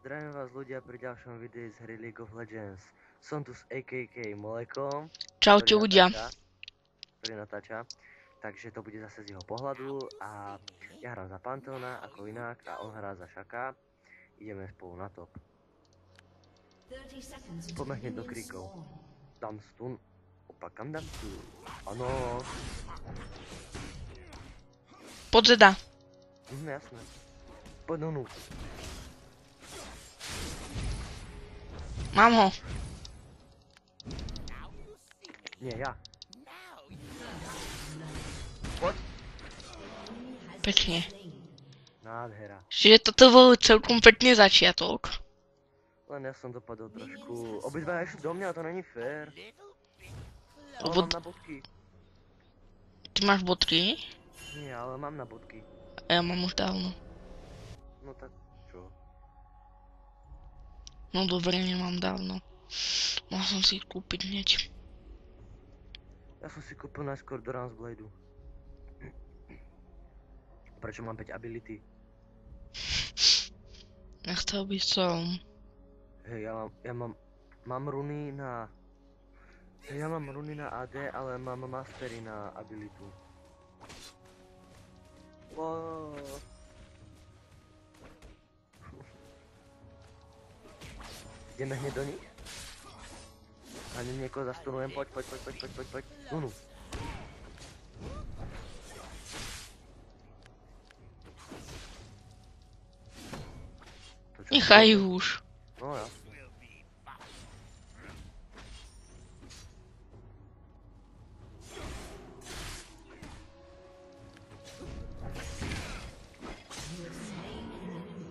Zdravím vás ľudia pri ďalšom videu z hry League of Legends. Som tu s AKK Molekom, Čaute ľudia. ktorý natáča. Takže to bude zase z jeho pohľadu a ja hrám za Pantheona ako inak a on hrá za Šaka. Ideme spolu na top. Poďme hneď do kríkov. Dám stun. Opa, kam dám stun? Áno. Poď Zeda. Jasné. Poď no. Mám ho. Nie, ja. Poď. Pekne. Nádhera. Čiže toto bol celkom pekný začiatok. Len ja som dopadol trošku. Obidva išli do mňa, to není fér. Ale Lebo mám na bodky. ty máš bodky? Nie, ale mám na bodky. A ja mám už dávno. No tak čo? No dobre, nemám dávno. Mal som si kúpiť hneď. Ja som si kúpil najskôr do Bladu. Prečo mám 5 ability? Nechcel by som. Hej, mám runy na... Ja mám runy na AD, ale mám mastery na abilitu. Wow. Ideme hneď do nich? A niekoho zastunujem, poď. Nunu. Nechaj už. No ja.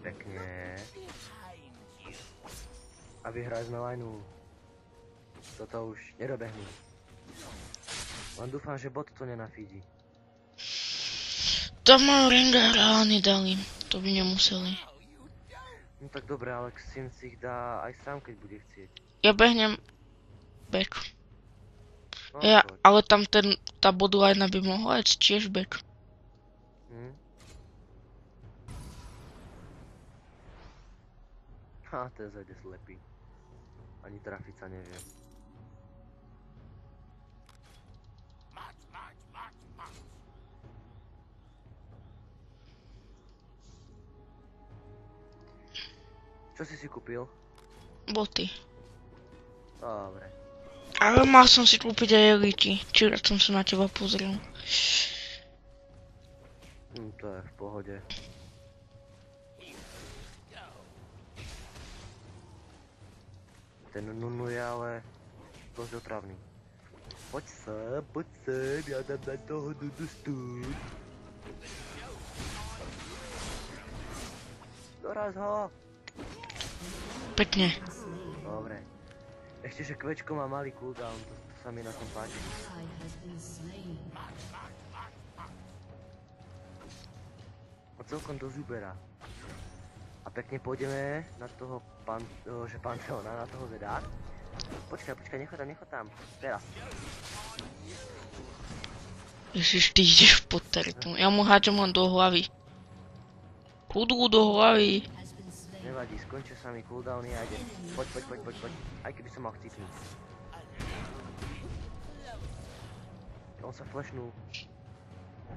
Pekne. A vyhrali sme lineu. Toto už nedobehnú. Len dúfam, že bot to nenafídi. Tam mám Rengara a nedali. To by nemuseli. No tak dobre, ale Xin si ich dá aj sám, keď bude chcieť. Ja behnem back. No, Ja, poď. ale tam tá bodline by mohla ísť tiež back. Ha, ten zajde slepý. Ani trafiť sa nevie. Čo si kúpil? Boty. Dobre. Ale mal som si kúpiť aj elity. Čiže som sa na teba pozrel. To je v pohode. Ten Nunu je ale dosť otravný. Poď sem, ja dám na toho Nunu stúd. Doraz ho! Pekne. Dobre. Ešte, že kvečko má malý cooldown, to sa mi na tom páči. A celkom dosť uberá. A pekne pôjdeme na toho Pantheona, na toho Zeda. Počkaj, nechod tam. Teraz. Ježiš, ty ideš pod teretu. Ja mu hádžem len do hlavy. Kudlu do hlavy. Nevadí, skončil sa mi cooldowny a idem. Poď. Aj keby som mal chcípnúť. On sa flashnul.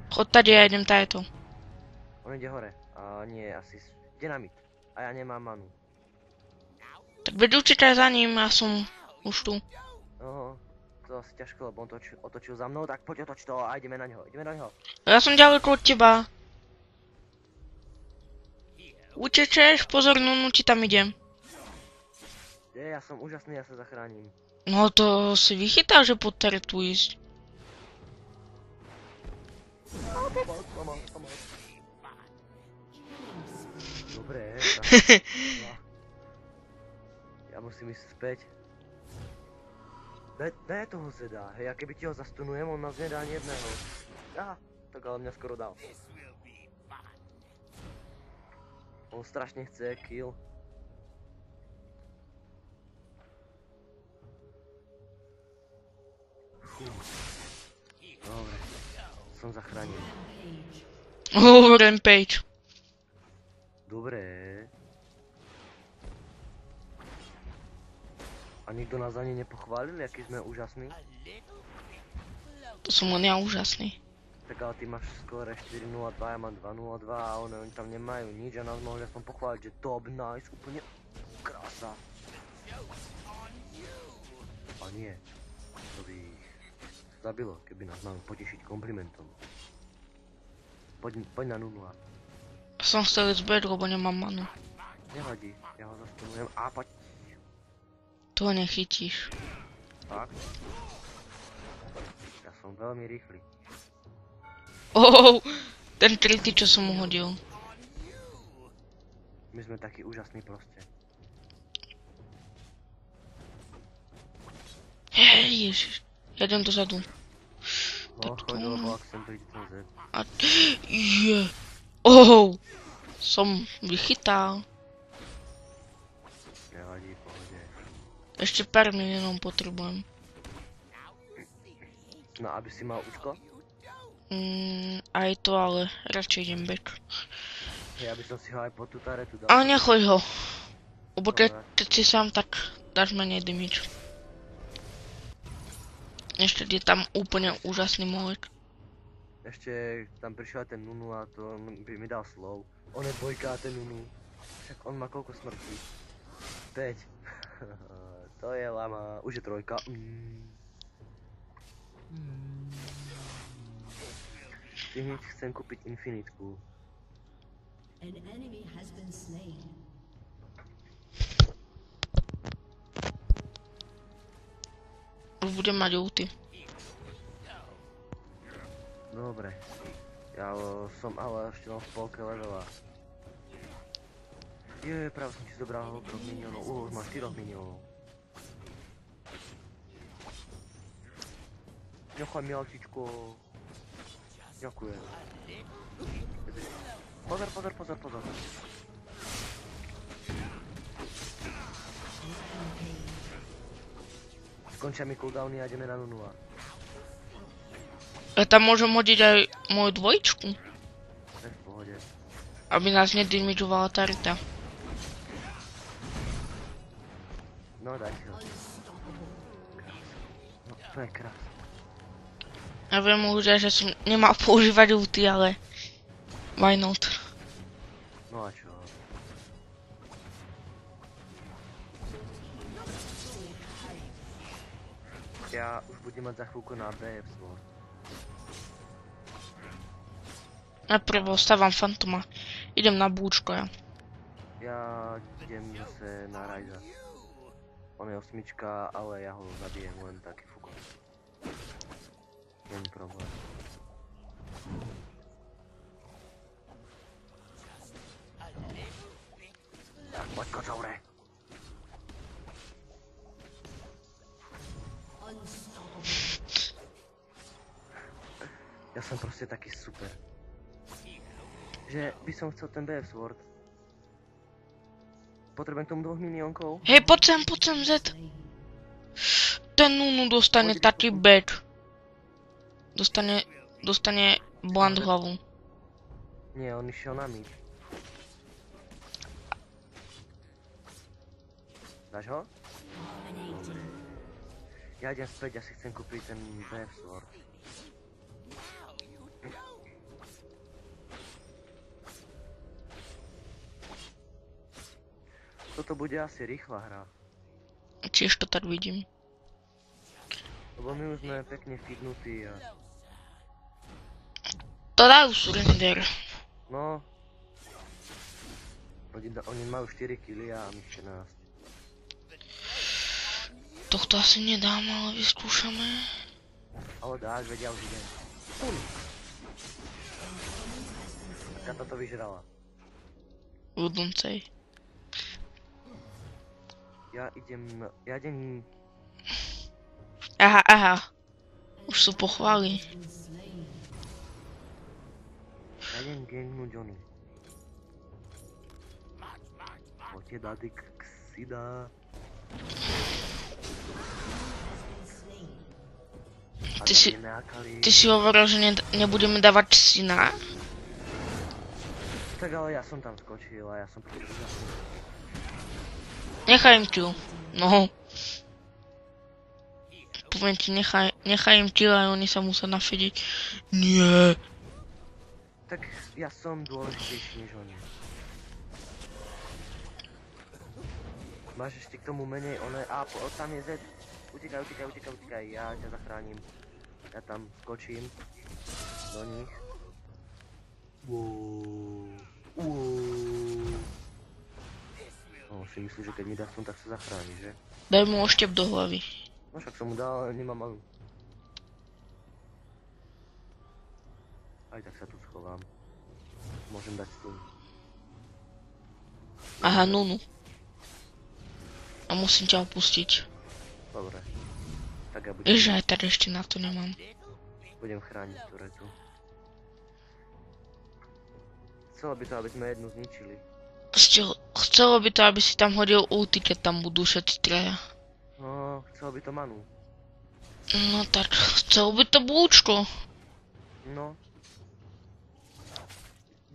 Chod tady, ja idem tajeto. On ide hore. A nie, asi... Dynamit. A ja nemám manu. Tak veď utekaj za ním, ja som už tu. Oho. To asi ťažko, lebo on otočil za mnou, tak poď otoč to a ideme na neho. Ja som ďaleko od teba. Utečeš, pozor, Nunu ti tam idem. Ja som úžasný, ja sa zachránim. No to si vychytal, že pod teretu ísť. Pomoc. Dobre, ja musím ísť späť. Daj toho Zeda, hej, a keby ti ho zastunujem, on nás nedá ani jedného. Tak ale mňa skoro dal. On strašne chce kill. Dobre, som zachránený. Rampage. Dobre. nikto nás ani nepochválil, aký sme úžasní? To som len ja úžasný. Tak ale ty máš skóre 4.02, ja mám 2.02 a oni tam nemajú nič a nás mohli aspoň pochváliť, že top, nice, úplne krása. A nie, to by ich zabilo, keby nás mali potešiť komplimentom. Poď na 0. Som chcel ísť bed, lebo nemám manu. Nevadí, ja ho zastunujem a poď. To nechytíš. Fakt? Ja som veľmi rýchly. Oh, ten trity, čo som mu hodil. My sme takí úžasní proste. Hej, ježiš. Ja idem dozadu. No, choď, lebo ak sem príde ten Z. A... Je. Oh, som vychytal. Nevadí, pohode. Ešte pár minút potrebujem. No, aby si mal účko? Aj to, ale radšej idem back. Ja by som si ho aj po tutare tu dal. Ale nechoď ho. Lebo keď si sám, tak dáš menej damage. Ešte je tam úplne úžasný molek. Ešte tam prišiel ten Nunu a to by mi dal slow. On je dvojka a ten Nunu. Však on má koľko smrtí? 5. To je lama. Už je trojka. Hneď chcem kúpiť infinitku. An enemy has been slain. Už budem mať ulty. Dobre. Ja som ale ešte len v polke levela. Práve som si zobral 3 minionov. Už mám 4 minionov. Nechaj mi autičko. Ďakujem. Pozor. Skončia mi cooldowny a ideme na 0. Ja tam môžem hodiť aj moju dvojčku. To je v pohode. Aby nás nedimižovala tá rita. No daj si ho. No to je krás. Ja viem už, že som nemal používať ulty, ale... Why not? No a čo? Ja už budem mať za chvíľku na BF Sword. Najprv stávam Fantoma. Idem na búčko ja. Ja idem zase na Ryza. On je 8, ale ja ho zabijem len taký fukon. Není problém. Tak, poď kocoure. Ja som proste taký super. Že by som chcel ten BF Sword. Potrebujem k tomu 2 minionkov. Hej, poď sem, Z. Ten Nunu dostane taký bad. Dostane bland hlavu. Nie, on išiel na mid. Dáš ho? Dobre. Ja idem späť, ja si chcem kúpiť ten BF Sword. Toto bude asi rýchla hra. Tiež to tak vidím. Lebo my už sme pekne fitnutí a... To dajú surrender. No... Oni majú 4 killy a my 14. Tohto asi nedám, ale vyskúšame. Ale dáš, vedia už idem. Taká to vyžrala. Uduncej. Ja idem... Aha. Už sú pochvály. Ja idem gangnúť Johnny. Poďte dady Xida. Ty si hovoril, že nebudeme dávať syna? Tak ale ja som tam skočil a ja som proti úžasný. Nechaj im kill. No. poviem ti, nechaj im killa, oni sa musia nafediť. Nie. Tak ja som dôležitejší než oni. Máš ešte k tomu menej one... tam je Z. Utekaj, ja ťa zachránim. Ja tam skočím. Do nich. No, si myslíš, že keď mi dá som, tak sa zachráni, že? Daj mu oštep do hlavy. No však som mu dal, ale nemám malú. Aj tak sa tu schovám. Môžem dať stun. Aha, Nunu. A musím ťa opustiť. Dobre. Tak ja budem... Ježe, aj tak ešte na to nemám. Budem chrániť turetu. Chcelo by to, aby sme jednu zničili. Chcelo by to, aby si tam hodil ulti, keď tam budú všetci traja. No, chcelo by to manu. No tak, chcelo by to búčko. No.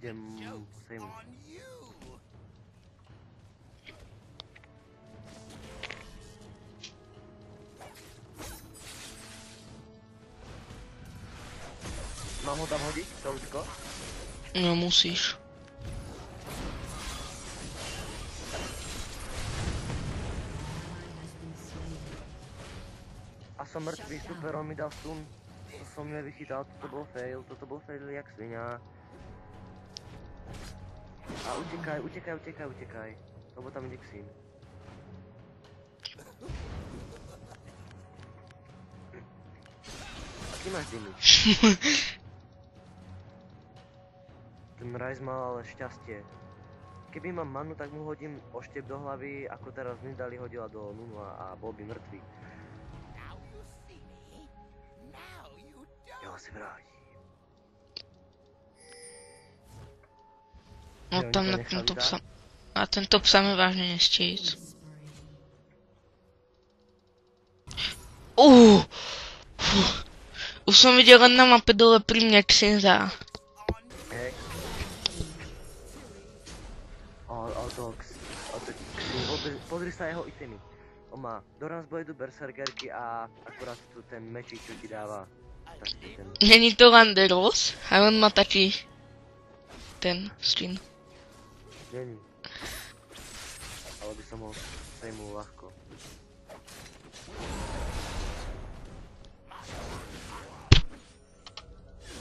Idem sejmu. Mám ho tam hodiť, to ľudko? No musíš. A som mŕtvý, super, on mi dal stun. To som nevychytal, toto bol fail jak svinia. A utekaj, lebo tam ide Xin. Aký máš damage? Ten Ryze mal ale šťastie. Keby mám manu, tak mu hodím oštep do hlavy, ako teraz Nidalee hodila do Nunu a bol by mŕtvý. Ja si vrátim. No tam na ten top sa mi vážne nechce ísť. Už som videl len na mape dole pri mne Xinza. Hej. Pozri sa jeho itemy. On má Doran's Blade, Berserkerky a akurát tu ten mečík, čo ti dáva. Není to Landeros, ale on má taký ten skin. Není. Ale by som ho sejmul ľahko.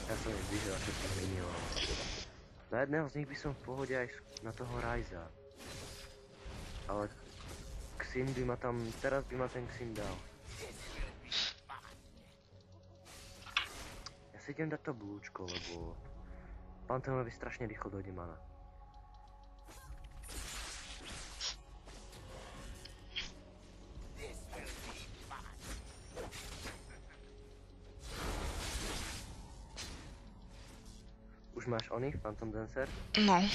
Ja som ich vyžil a všetko zmenil. Na jedného z nich by som v pohode aj na toho Ryza. Ale Xin by ma tam, teraz by ma ten Xin dal. Ja si idem dať to blúčko, lebo Pantheonovi strašne rýchlo dojde mana. Už máš oných, Phantom Dancer? No.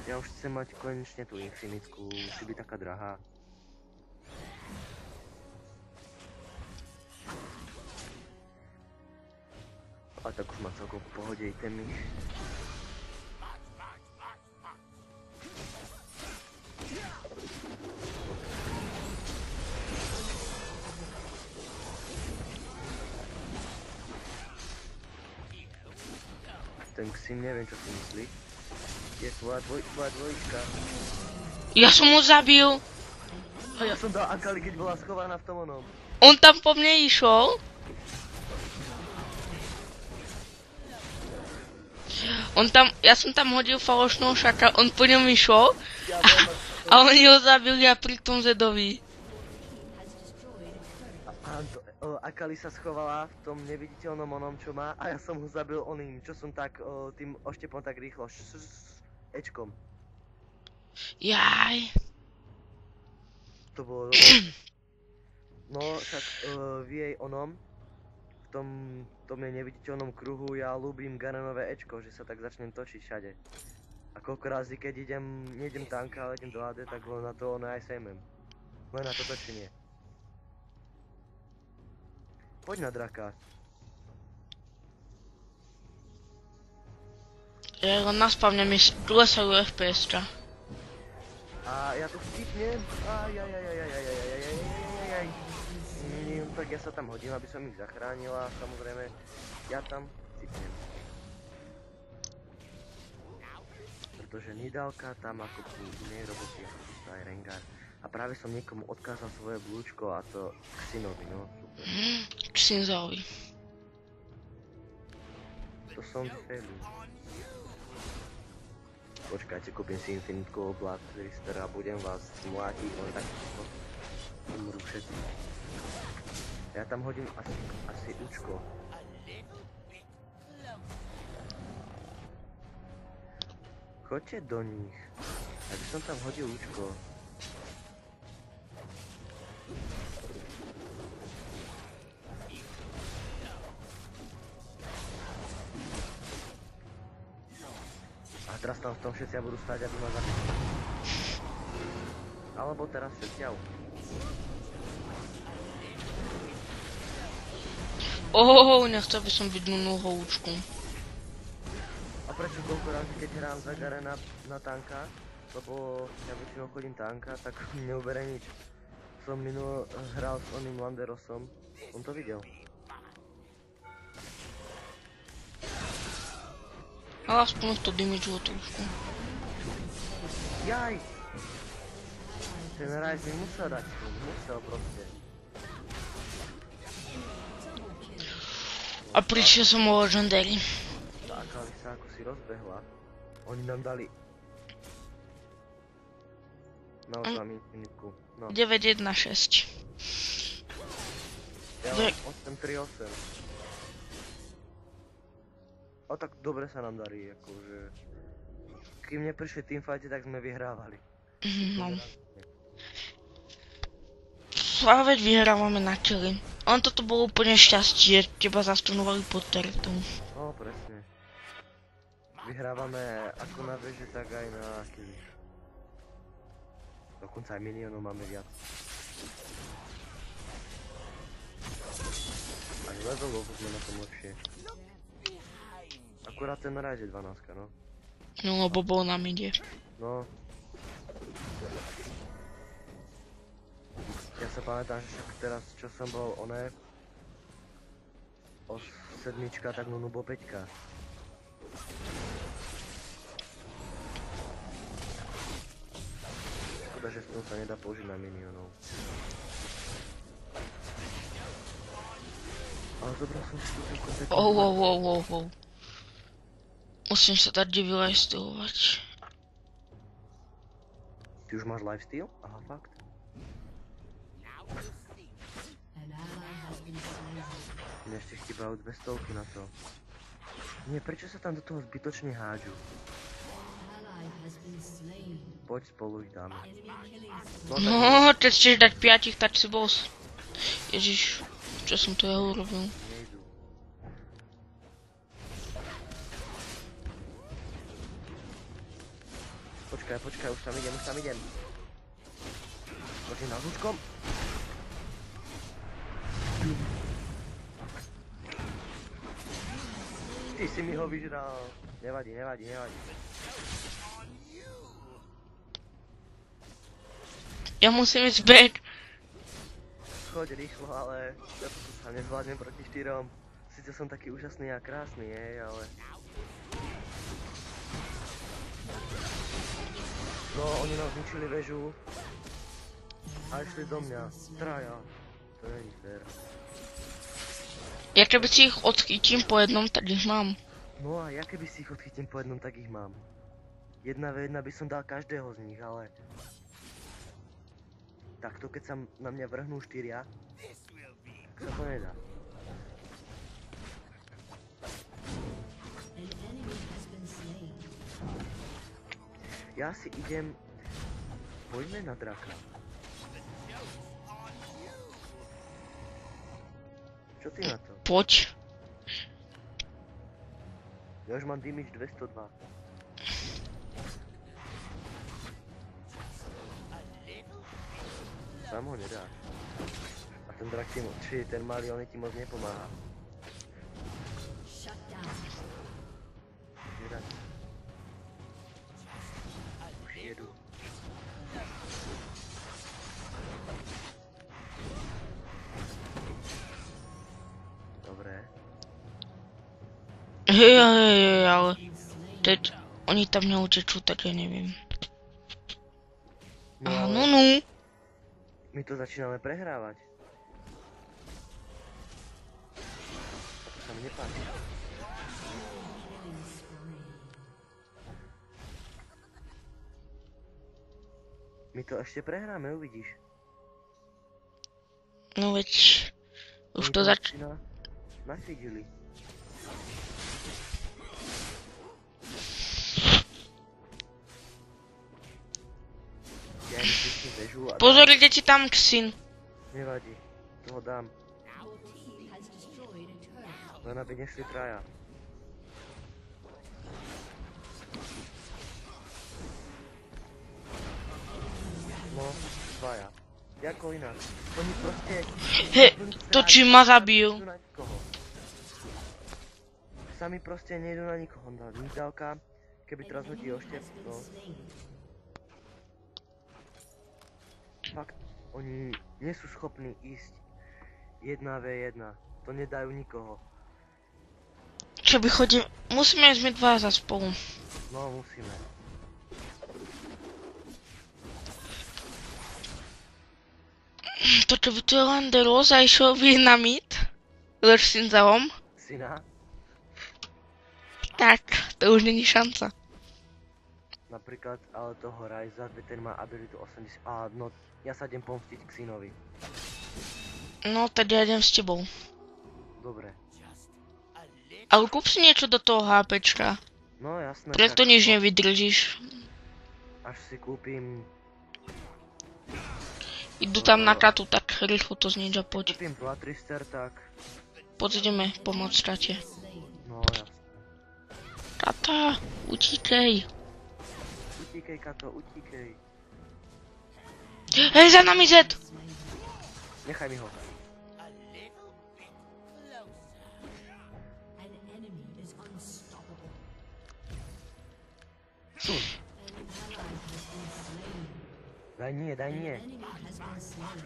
Ja už chcem mať konečne tú infinitku, musí byť taká drahá. A tak už má celkom v pohode itemy. Ten Xin neviem čo si myslí. Je tvoja dvojička. Ja som ho zabil. A ja som dal Akali, keď bola schovaná v tom onom. On tam po mne išiel. Ja som tam hodil falošnú šaka, on po ňom išiel. A oni ho zabili a pri tom Zedovi. Akali sa schovala v tom neviditeľnom onom, čo má, a ja som ho zabil oným, čo som tak tým oštepom tak rýchlo Ečkom. Jaj. To bolo dobré. No, tak v jej onom, v tom jej neviditeľnom kruhu ja ľúbim Garenové Ečko, že sa tak začnem točiť všade. A koľko razy, keď nejdem tanka, ale idem do AD, tak na to ono aj sejmem. Len na to točenie. Poď na draka. Ja len naspavne mi klesajú FPS-ča. A ja to vtipnem. Ajajajajajajajajajajajajajajaj. no tak ja sa tam hodím, aby som ich zachránila, samozrejme, ja tam cipnem. Pretože Nidalka tam ako ku inej roboty, ako to aj Rengar. A práve som niekomu odkázal svoje blúčko a to Xinovi, no super. Xinzovi. To som vyfelil. Počkajte, kúpim si Infinitku Blood Twister a budem vás mlátiť, len takto umrú všetci. Ja tam hodím asi účko. Choďte do nich. Aby som tam hodil účko. A teraz tam v tom všetci budú stáť, aby ma zabili. Alebo teraz všetci au. Nechcel by som byť nohoučku. A prečo toľko razy, keď hrám za Garena na tanka? Lebo ja väčšinou chodím tanka, tak neubere nič. Som minul hral s oným Landerosom. On to videl. Ale aspoň to damageo trošku. Jaj! Ten Ryze mi musel dať, musel proste. A prišiel som o Legendary. Tak, ale sa ako si rozbehla. Oni nám dali... No, už mám infinitku. No. 9-1-6. Ja mám 8-3-8. O, tak dobre sa nám darí, akože... Kým neprišli teamfighty, tak sme vyhrávali. No. A veď vyhrávame na killy. On toto bolo úplne šťastie, teba zastunovali pod teretou. No, presne. Vyhrávame ako na veži, tak aj na killy. Dokonca aj minionov máme viac. Aj levelov sme na tom lepšie. Akurát ten Ryze je 12, no. No, lebo bol na mide. No. Ja sa pamätám, že však teraz, čo som bol oné... O 7, tak Nunu bol 5. Škoda, že sa nedá použiť na minionov. Ale zobral som si túto kontaktu. Musím sa dať vylifestylovať. Ty už máš lifesteal? Aha, fakt. An ally has been slain. Mne ešte chýbajú 200 na to. Nie, prečo sa tam do toho zbytočne hádžu? Ally has been slain. Poď spolu ich dáme. Enemy killing spree. No, tak No, teď chceš dať 5, tak si bol... Ježiš, čo som to ja urobil? nejdu. Počkaj, už tam idem. Poďme na zúčkom. Ty si mi ho vyžral. Nevadí. Ja musím ísť back. Choď rýchlo, ale ja to sa nezvládnem proti 4. Sice som taký úžasný a krásny, ale... No, oni nám zničili väžu. A išli do mňa. Traja. To není fér. Ja keby si ich odchytím po jednom, tak ich mám. No a ja keby si ich odchytím po jednom, tak ich mám. 1v1 by som dal každého z nich, ale... Takto keď sa na mňa vrhnú 4, tak sa to nedá. An enemy has been slain. Ja si idem... Poďme na draka. Čo ty na to? Poď. Ja už mám damage 202. Sám ho nedáš. A ten drak ti ten malý, on ti moc nepomáha. Shut down. Nedá. Už jedu. Hej, ale teď oni tam neutečú, tak ja neviem. No, Aha, ale no. my to začíname prehrávať. A to sa mi nepáči. My to ešte prehráme, uvidíš. No veď, už Oni to nafidili. Ja im vypnú väžu a Pozor, ide ti tam Xin. nevadí, toho dám. Our team has destroyed a turret. Len aby nešli traja. No, dvaja. Jako inak. Oni proste... To či ma zabil. Nejdu na nikoho. Sami proste nejdu na nikoho. Nidálka, keby teraz hodí oštep, no. Fakt, oni nie sú schopní ísť 1v1. To nedajú nikoho. Čo by chodil? Musíme ísť my dva za spolu. No, musíme. To čo by to je len De Rosa išiel by na mid? Lež Sinzaom? Syna, Tak, to už není šanca. napríklad, ale toho Ryza, ten má abilitu 80... A no, ja sa idem pomstiť k synovi. No, teď ja idem s tebou. Dobre. Ale kúp si niečo do toho HPčka. No jasné. Prek to nič nevydržíš. Až si kúpim... Idú tam na katu, tak rýchlo to znič a poď. Kúpim Blatrister, tak... Poď ideme pomôcť Kate. No jasné. Kata, utíkej. Utíkej, Kato, utíkej. Hej, za nami Z! Nechaj mi ho. An enemy is unstoppable. Sun. An ally has been slain. Daj nie. An enemy has been slain.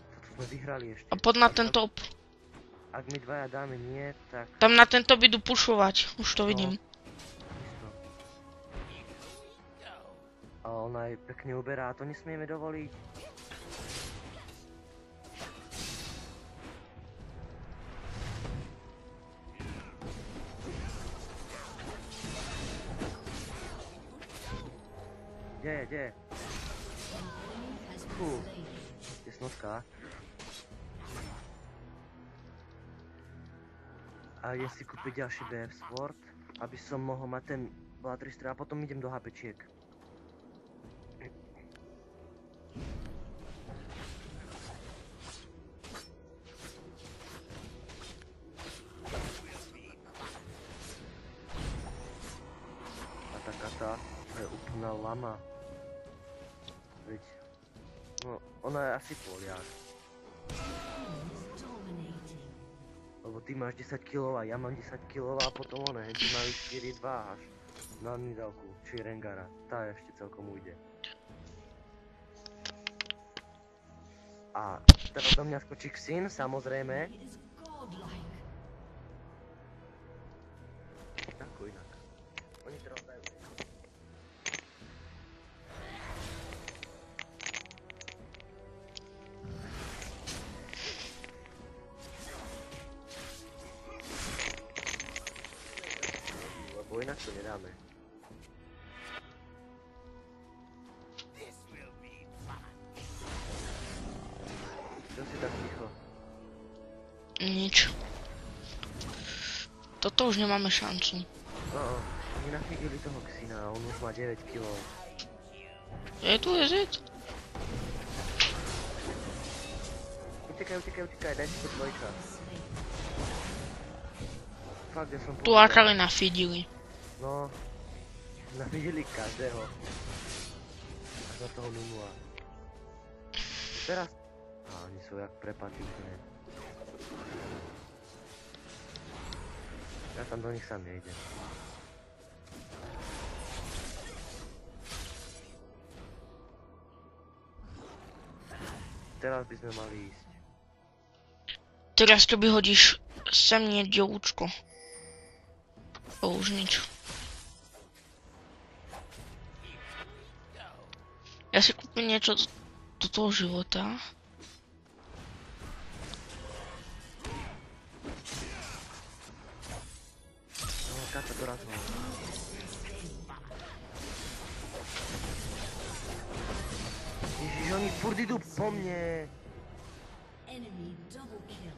Toto sme vyhrali ešte. A poď na ten top. Ak my dvaja dáme nie, tak... Tam na ten top idú pušovať, už to vidím. Isto. A ona aj pekne uberá, to nesmieme dovoliť. Kde? Fú, tesnotka. A idem si kúpiť ďalší BF Sword, aby som mohol mať ten Blatrister a potom idem do HPčiek. A tá Kata, to je úplná lama. Veď, no, ona je asi Poliak. Dominating. Lebo ty máš 10 kg a ja mám 10 kg a potom one, ty majú 4-2 až na Nidalku, či Rengara. Tá ešte celkom ujde. A teraz do mňa skočí Xin, samozrejme. It is godlike. Ako inak. Oni teraz dajú. Lebo inak to nedáme. Čo si tak ticho? Nič. Toto už nemáme šancu. Oni nafigili toho Xina a on už má 9 kg. Je tu Z? Utekaj, daj si to dvojka. Fakt, ja som Tu Akali nafidili. No, nafigili každého. Až na toho Nunua. Teraz... Á, oni sú jak prepatí úplne. Ja tam do nich sám nejdem. Teraz by sme mali ísť. Teraz to vyhodíš sem nie dievúčko. To už nič. Ja si kúpim niečo do toho života. No, Kata dorazila. Ježiš, oni furt idú po mne. Enemy double kill.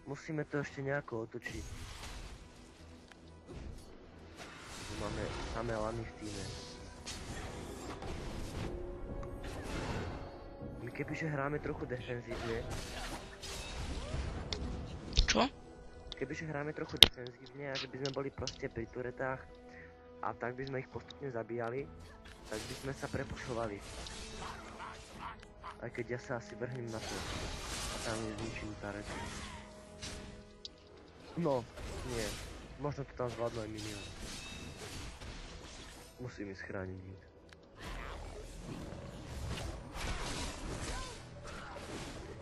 Musíme to ešte nejako otočiť. Máme samé lany v týme. My kebyže hráme trochu defenzívne, Čo? kebyže hráme trochu defenzívne a že by sme boli proste pri turetách a tak by sme ich postupne zabíjali, tak by sme sa prepušovali. Aj keď ja sa asi vrhnem na to a tam je zničím tarety. No, nie. Možno to tam zvládnu aj minion. Musím ísť chrániť mid.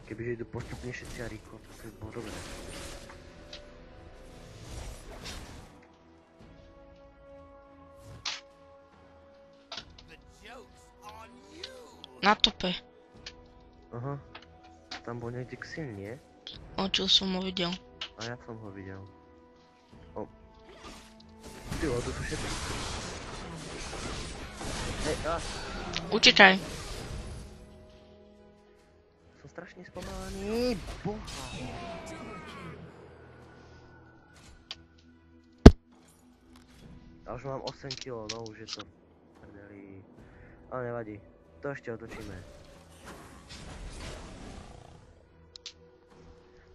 Kebyže idú postupne všetci a rýchlo, to by bolo dobré. Na tope. Aha. Tam bol niekde Xin, nie? Očil som ho videl. A ja som ho videl. O. Tyjo, to sú všetci. Hej, Utekaj. som strašne spomalený. Boha. A už mám 8 kg, no už je to prdeli. Ale nevadí, to ešte otočíme.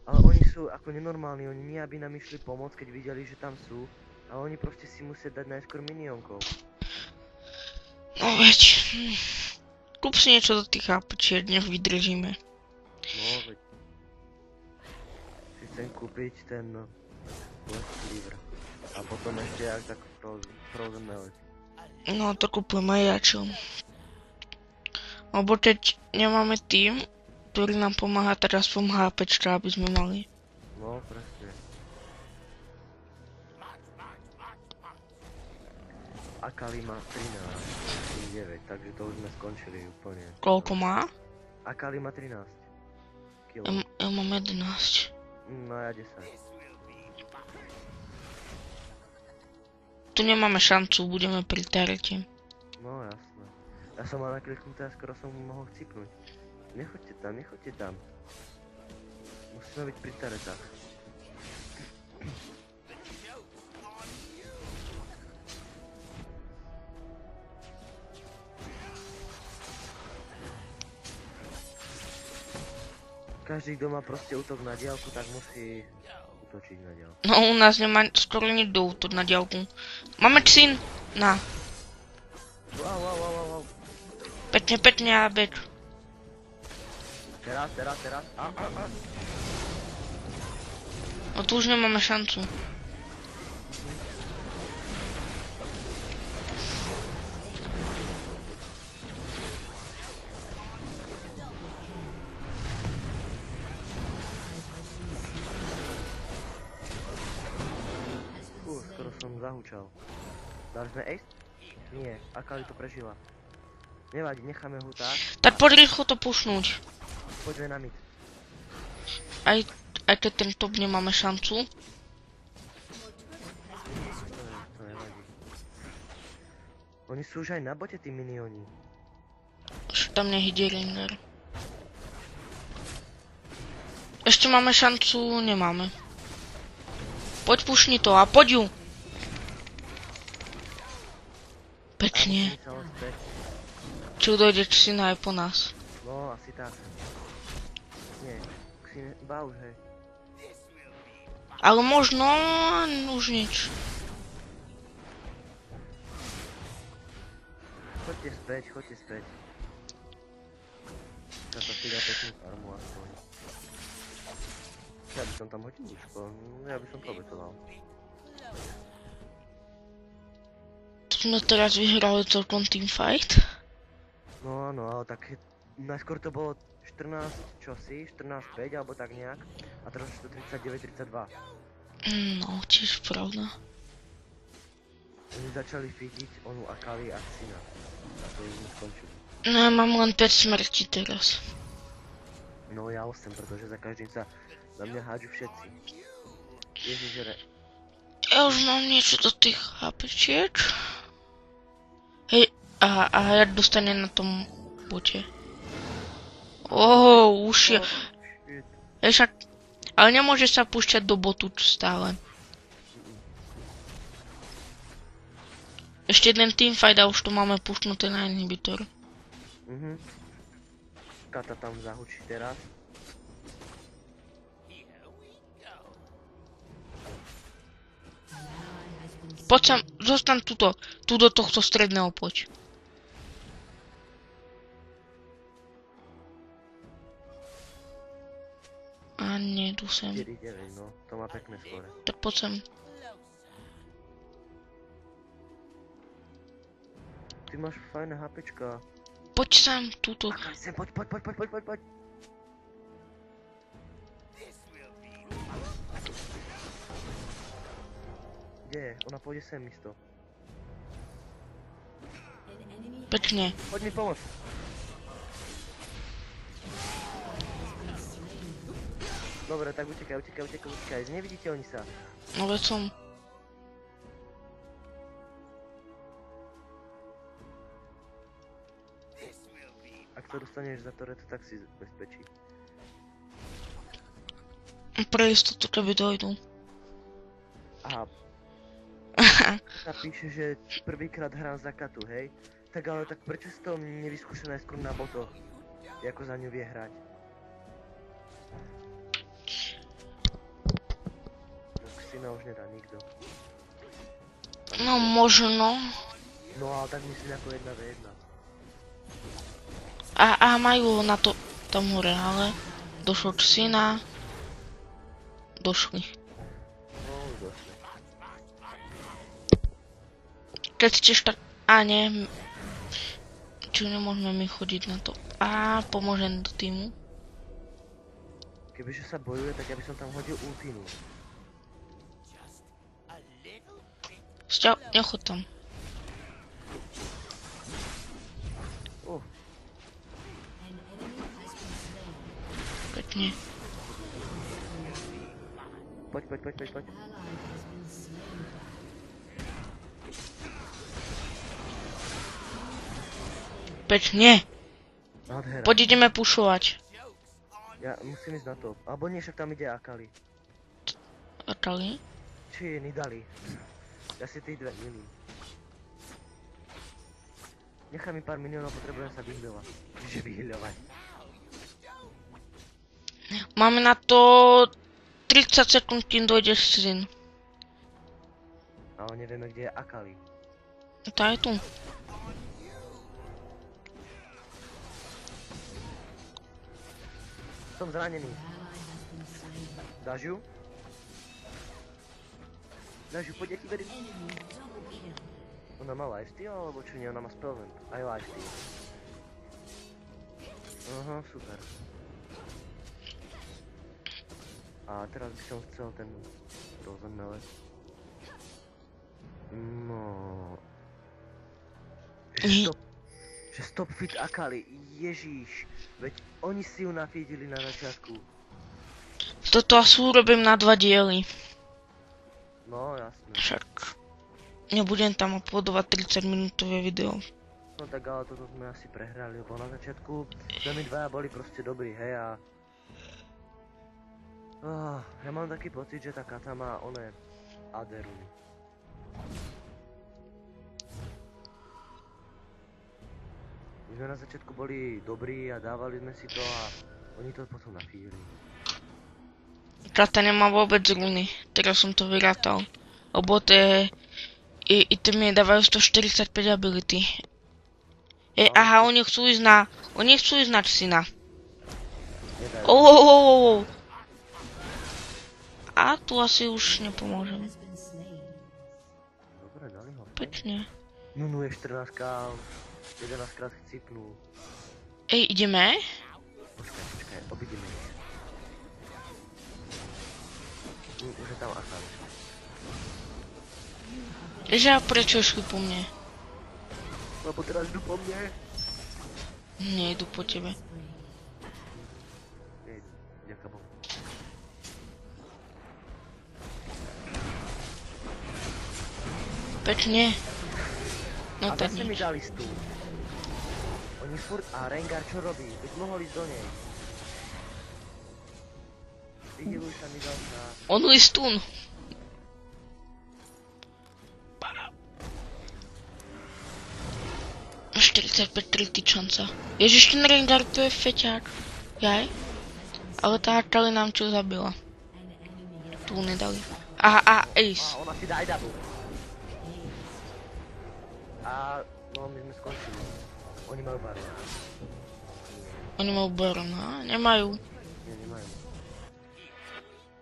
Ale oni sú ako nenormálni, oni nie aby nám išli pomôcť, keď videli, že tam sú. Ale oni proste si musia dať najskôr minionkov. No veď. Kúp si niečo do tých hápočiek, nech vydržíme. No veď. Si chcem kúpiť ten Blast Cleaver. A potom ešte jak tak Frozen Mallet. No to kúpujem aj ja čo. Lebo teď nemáme tým, ktorý nám pomáha teraz vom HPčka, aby sme mali. No presne. Akali má 13, 9, takže to už sme skončili úplne. Koľko má? Akali má 13 kg. Ja mám 11. No ja 10. Tu nemáme šancu, budeme pri terete. No jasné. Ja som mal nakliknuté a skoro som mohol chcípnuť. Nechoďte tam. Musíme byť pri taretách. Každý, kto má proste útok na diaľku, tak musí útočiť na diaľku. No u nás nemá skoro nič do útok na diaľku. Máme Xin! Na. Wow. Pekne a beď. Teraz. No tu už nemáme šancu. Skoro som zahúčal. Dali sme ace? Nie, Akali to prežila. Nevadí, necháme ho tak. Tak poď rýchlo to pušnúť. Poďme na mid. Aj keď ten top nemáme šancu. To nevadí. Oni sú už aj na bote, tí minioni. Už tam nehyde Ringer. Ešte máme šancu, nemáme. Poď pušni to a poď ju. Pekne. Či dojde Xina aj po nás. No, asi tak. Nie, Xin, iba už, hej. Ale možno už nič. Choďte späť. Táto si dá peknú farmu aspoň. Ja by som tam hodil účko, ja by som to obetoval. Tu sme teraz vyhrali celkom teamfight. No áno, ale tak najskôr to bolo 14 čosi, 14,5 alebo tak nejak. A teraz už to 39,32. No, tiež pravda. Oni začali feediť onu Akali a Xina. A to už skončilo. No ja mám len 5 smrti teraz. No ja 8, pretože za každým sa na mňa hádžu všetci. Ježižere. Ja už mám niečo do tých HPčiek. Hej, a ja dostane na tom bote. Už je... Shit. Však... Ale nemôže sa púšťať do botu stále. Ešte jeden teamfight a už tu máme pušnutý na inhibitor. Kata tam zahučí teraz. Poď sem, zostaň tuto. Tu do tohto stredného poď. A nie, tu sem. 4,9, no. To má pekné skore. Tak poď sem. Ty máš fajné HPčka. Poď sem, tuto. Akali sem, poď. Kde je? Ona pôjde sem místo. Pekne. Poď mi pomôcť. Dobre, tak utekaj. Nevidíte oni sa. No veď som. Ak to dostaneš za Toreto, tak si bezpečí. Pre istotu, keby dojdu. Aha. Napíše, že prvýkrát hrám za Katu, hej? Tak ale tak prečo si to nevyskúša najskôr na botoch? Ako za ňu vie hrať? Syna už nedá nikto. No možno. No ale tak myslím ako 1v1. A majú na to tam hore, ale došlo k syna. Došli. No už došli. Keď tiež tak... A nie. Či nemôžeme my chodiť na to. A pomôžem do týmu. Kebyže sa bojuje, tak ja by som tam hodil ultinu. Nechod tam. Pekne. Poď. Pekne. Nádhera. Poď ideme pušovať. Ja musím ísť na to. Alebo nie, však tam ide Akali. Akali? Či Nidali. Ja si tých dve milím. Nechaj mi pár minionov, potrebujem sa vyhľovať. Čiže vyhľovať. Máme na to 30 sekúnd, kým dojde syn. Ale nevieme, kde je Akali. Tá je tu. Som zranený. Dáš ju? Poď, ja ti verím. Ona má lifesteal, alebo čo nie? Ona má spellvent. Aj lifesteal. Aha, super. A teraz by som chcel ten rozemelec. No. Že stop fit Akali, ježíš. Veď oni si ju nafeedili na začiatku. Toto asi urobím na 2 diely. No, jasné. Však nebudem tam uploadovať 30 minútové video. No tak ale toto sme asi prehrali, lebo na začiatku my dvaja boli proste dobrí, hej a... ja mám taký pocit, že tá Kata má oné Aderuny. My sme na začiatku boli dobrí a dávali sme si to a oni to potom nafíli. Kata nemá vôbec runy, teraz som to vyrátal. Lebo tie itemy dávajú 145 ability. Aha, oni chcú ísť na syna. A tu asi už nepomôžem. Dobre, dali ho. Pekne. No je 14k, 11 krát chcipnul. ideme? Počkaj, obidíme ich. Už je tam Asad. Že a prečo išli po mne? Lebo teraz idú po mne. Nejdu po tebe. Nejdu, ďaká Bohu. Pekne. No A tak zase mi nič. dali stůl. Oni furt... A Rengar čo robí? Veď mohol ísť do nej. Vyhiluj sa mi dal čas. On listún. 45 kritičanca. Ježiš, ten Rengar, to je feťák. Jaj. Ale tá Akali nám čo zabila. Tu nedali. Aha, Ace. A ona si dá aj double. A... no my sme skončili. Oni majú baru. Oni majú Barona, nemajú. Nie, nemajú.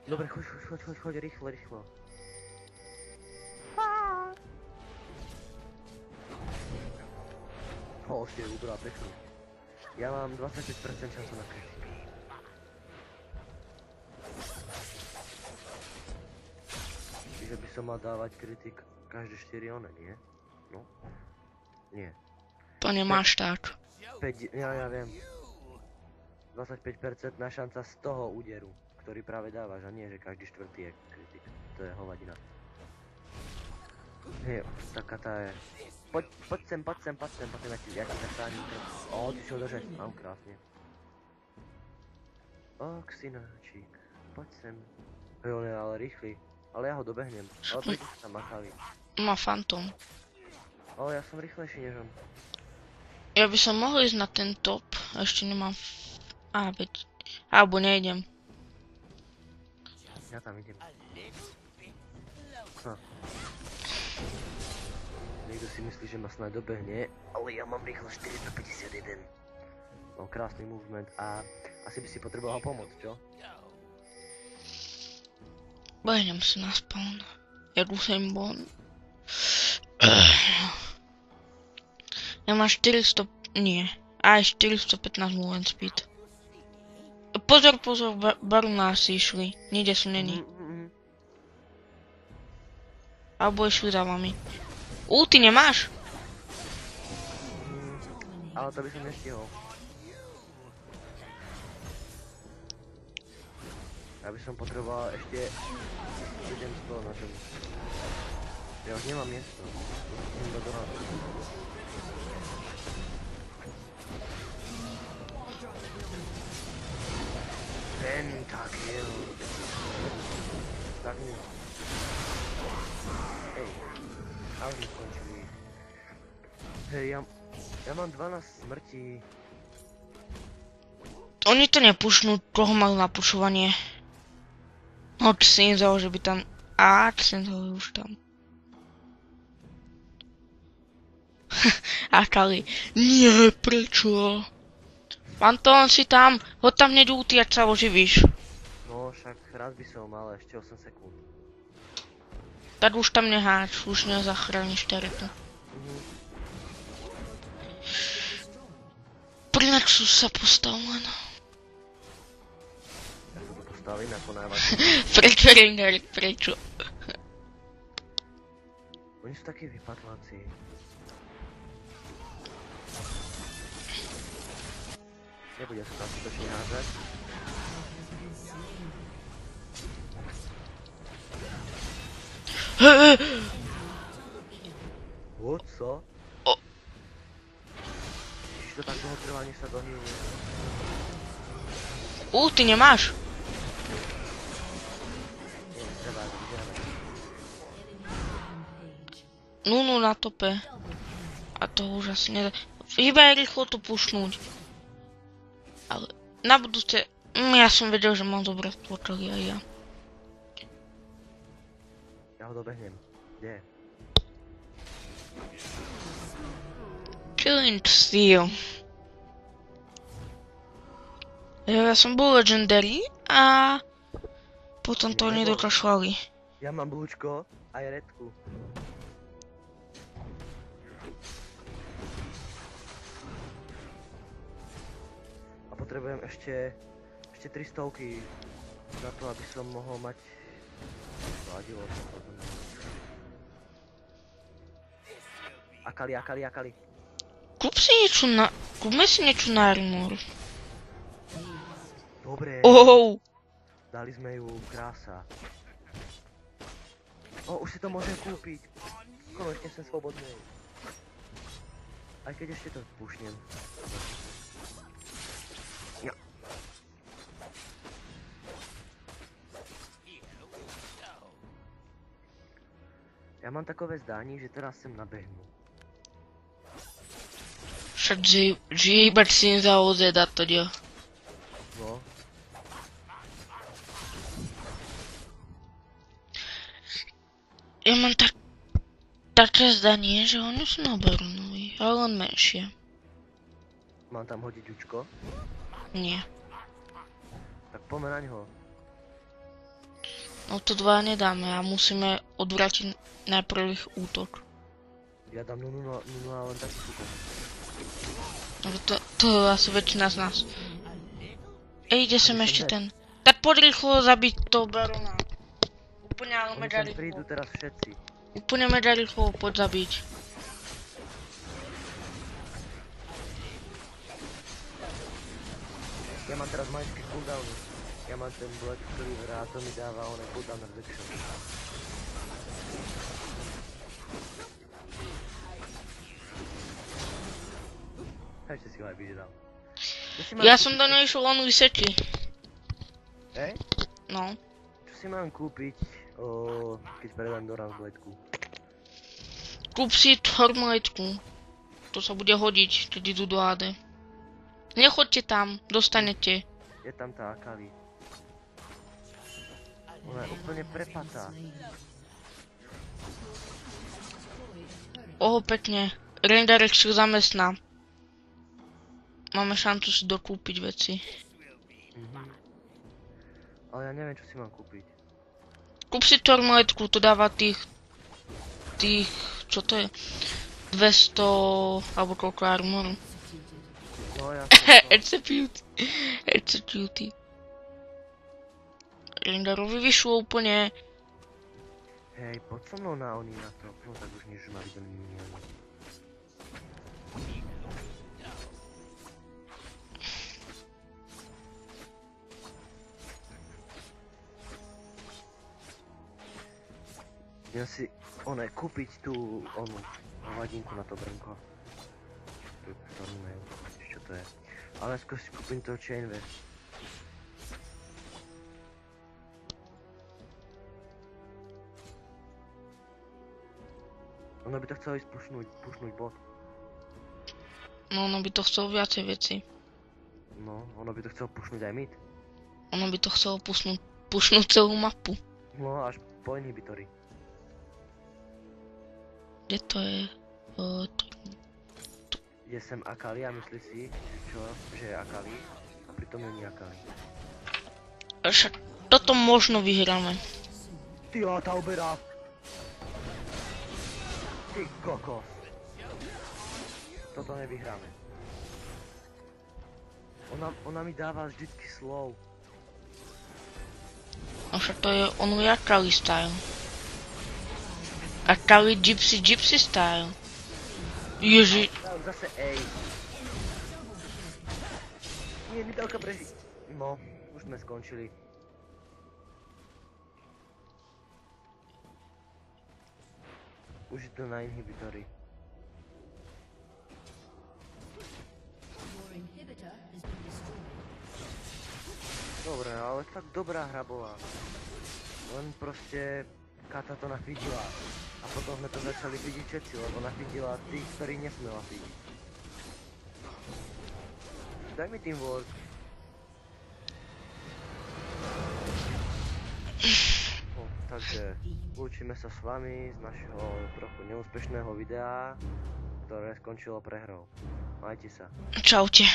Dobre, choď, rýchlo. Ste ubrala peknú. Ja mám 25% šancu na kritik. Čiže by som mal dávať kritik každé 4 one, nie? No? Nie. To nemáš tak. 5, ja viem. 25% na šanca z toho úderu, ktorý práve dávaš, a nie, že každý štvrtý je kritik. To je hovadina. Nie, taká tá je. Poď sem, ja ti zachránim. Ó, ty si ho držať, mám krásne. Ó, Ksináčik, poď sem. Hej, on je ale rýchly, ale ja ho dobehnem. Ale prečo sa tam Akali? Má Fantom. Ale ja som rýchlejší než on. Ja by som mohol ísť na ten top, ešte nemám... veď... Alebo nejdem. Ja tam idem. Niekto si myslí, že ma snáď dobehne, ale ja mám rýchlo 451. Mám krásny movement a asi by si potreboval pomoc, čo? Behnem si na spawn. Jak Usain Bolt. Ja mám 400... nie. Aj 415 movement speed. Pozor, Barona si išli. Nikde sú není. Alebo išli za vami. Ulti nemáš? Ale to by som nestihol. Ja by som potreboval ešte 700 na tom. Ja už nemám miesto. Musím do toho. Pentakill. Tak nie. Hej. A už mi skončili. Hej, ja mám 12 smrti. Oni to nepušnú, koho majú na pušovanie. No, Xinzao, že by tam... Xinzao je už tam. Akali. Nie, prečo? Anton, si tam. Hoď tam hneď ulti, ať sa oživíš. No, však raz by som mal ešte 8 sekúnd. Tak už tam neháč, už nezachrániš Teretu. Pri Nexus sa postav len. Ja sa to postavím ako najvažšie. Prečo Rengar, prečo? Oni sú takí vypadláci. Nebude sa tam skutočne hádzať. Co? Ježiš, to tak dlho trvá, než sa dohýli. Ulti nemáš? Nie, treba, vyžáme. Nunu na tope. A to už asi nedá. Iba je rýchlo to pušnúť. Ale na budúce... ja som vedel, že mám dobré stôčky aj ja. Ja ho dobehnem. Kde je? Killing Steel. Ja som bol Legendary a... potom to nedokašľali. Ja mám blúčko aj redku. potrebujem ešte 300 na to, aby som mohol mať vadilo to potom. Akali. Kúpme si niečo na armor. Dobre. Oh! Dali sme ju, krása. Už si to môžem kúpiť. Konečne som slobodný. Aj keď ešte to pušnem. Ja. Ja mám takové zdání, že teraz sem nabehnu. Však že iba si nezahodze dať to dio. No. Ja mám také zdanie, že oni sú na Baronovi, ale len menšie. Mám tam hodiť učko? Nie. Tak poďme na ňoho. No to dva nedáme a musíme odvrátiť najprv ich útok. Ja dám Nunu a len taký útok. Ale to je asi väčšina z nás. Ide sem ešte ten. Tak poď rýchlo zabiť toho Barona. Úplne ale Oni mega sem prídu rýchlo. teraz všetci. Úplne mega rýchlo poď zabiť. Ja mám teraz magické cooldowny. Ja mám ten Black Cleaver a to mi dáva oné cooldown reduction. Ešte si ho aj vydal. Ja som do nej išiel len vysvetli. No. Čo si mám kúpiť, keď predám do Ranbladeku? Kúp si Tormlightku. To sa bude hodiť, keď idú do AD. Nechoďte tam, dostanete. Je tam tá Akali. Ona je úplne prepatá. Pekne. Rendarek si zamestná. Máme šancu si dokúpiť veci. Ale ja neviem, čo si mám kúpiť. Kúp si Tormlightku, to dáva tých, čo to je? 200, alebo koľko armoru. No ja Execute. Rendarovi vyšlo úplne. Hej, poď so mnou na to. No tak už nič ma videl minion. Idem si kúpiť tú hovadinku na to brnko. Tu nemajú, čo to je. Ale skôr si kúpim toho Chainverse. Ono by to chcelo ísť pušnúť bot. No, ono by to chcelo viacej veci. No, ono by to chcelo pušnúť aj mid. Ono by to chcelo pušnúť celú mapu. No, až po inhibitory. Kde to je? Je sem Akali a myslí si, že je Akali, a pritom není Akali. Však toto možno vyhráme. Ty tá uberá! Ty kokos! Toto nevyhráme. Ona mi dáva vždycky slow. No však to je only Akali style. Akali Gypsy style. Ježi. Zase ej. Nie, Nidalka preží. No, už sme skončili. Už je to na inhibitory. Dobre, ale tak dobrá hra bola. Len proste Kata to nafidila. A potom sme to začali fidiť všetci, lebo nafidila tých, ktorí nesmela fidiť. Daj mi teamwork. Takže lúčime sa s vami z našeho trochu neúspešného videa, ktoré skončilo prehrou. Majte sa. Čaute.